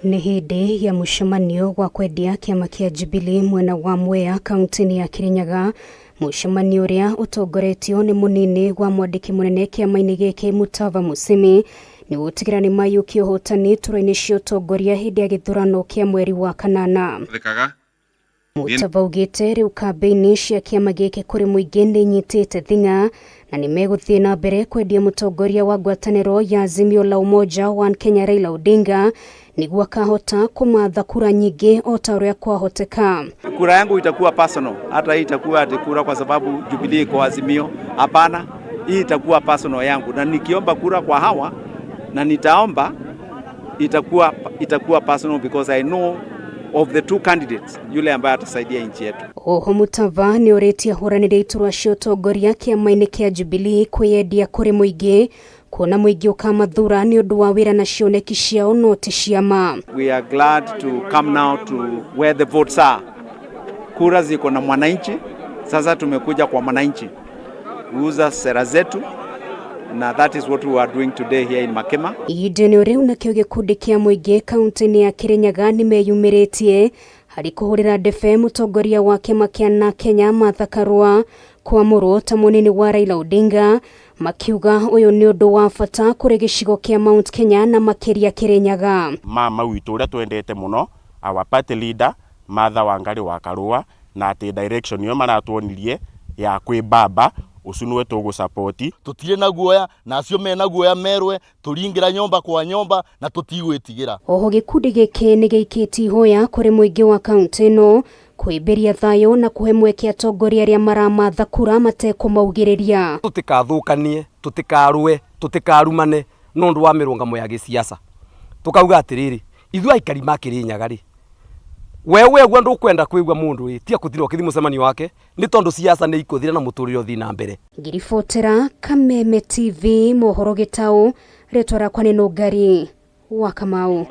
Nĩ hĩndĩ ya mũcemanio wa kwendia kiama kia Jubilee mwena wa Mwea kaunti-ini ya Kirinyaga. Mũcemanio ũrĩa ũtongoretio nĩ munini wa mwandiki munene kiama-ini giki Mutava Musyimi nĩ gutigirira nĩ mayũkia ũhotani iturwa-ini cia utongoria hĩndĩ ya gĩthurano kia mweri wa kanana. Mutava augite rĩu kambi-ini cia kiama giki kũrĩ mũingĩ nĩ inyitite thing'a na nĩ megũthiĩ na mbere kwendia mũtongoria wa ngwatanĩro ya Azimio la Umoja wa Kenya Raila Odinga niguo akahota kumatha kura nyingi o ta ũrĩa kwahoteka. Kura yangu itakuwa personal, hata hii itakuwa kura kwa sababu Jubilee iko Azimio. Hapana, hii itakuwa personal yangu, na nikiomba kura kwa hawa na nitaomba itakuwa personal because I know of the two candidates yule ambaye atasaidia nchi yetu. Oho Mutava nĩ ũrĩtie ahũranĩri iturwa cia utongoria kiama-ini kia Jubilee kwĩyendia kũrĩ mũingĩ kuona mũingĩ ũkamathura nĩ ũndũ wa wĩra na cioneki ciao no ti ciama. We are glad to come now to where the votes are. Kura ziko na mwananchi, sasa tumekuja kwa mwananchi kuuza sera zetu, na that is what we are doing today here in Makema. Ihinda-inĩ rĩu nakĩo gĩkundi kĩa mũingĩ kaunti-ini ya Kirinyaga nĩ meyumĩrĩtie harĩ kũhũrĩra ndebe mũtongoria wa kĩama kĩa Kenya Martha kwamũrwo ta munini wa Raila Odinga, makiuga ũyũ nĩ ũndũ wa bata kũrĩ gĩcigo kĩa Mount Kenya na makĩria Kirinyaga. Mama witũ ũrĩa twendete mũno, our party leader Martha wa Karũa, na atĩ direction yo maratuonirie ya kwĩ baba ucu nĩwe tũgũsapoti. Tũtirĩ na guoya na acio mena guoya merwe tũringira nyomba kwa nyomba na tũtigwĩtigĩra. Oho gĩkundi gĩkĩ nĩ gĩikĩtie ihoya kũrĩ mũingĩ wa kaunti ĩno kwĩmbĩria thayũ na kũhe mweke atongoria arĩa maramatha kura matekũmaugĩrĩria. Tũtikathũkanie, tũtikarũe, tũtikarumane no ũndũ wa mĩrũngamo ya gĩsiasa. Tukauga atĩrĩrĩ, ithuĩ aikari ma Kirinyaga rĩ, wewe gwa ndũkwenda kwigua mũndũ rĩ tia kũthira ũkĩthi mũcemanio wake nĩ tondũ siasa nĩ ikũthira na mũtũrĩre ũthiĩ na mbere. Ngiribotera Kameme TV mohoro gĩtaũ rĩtwa rakwa nĩ Nũngari wa Kamau.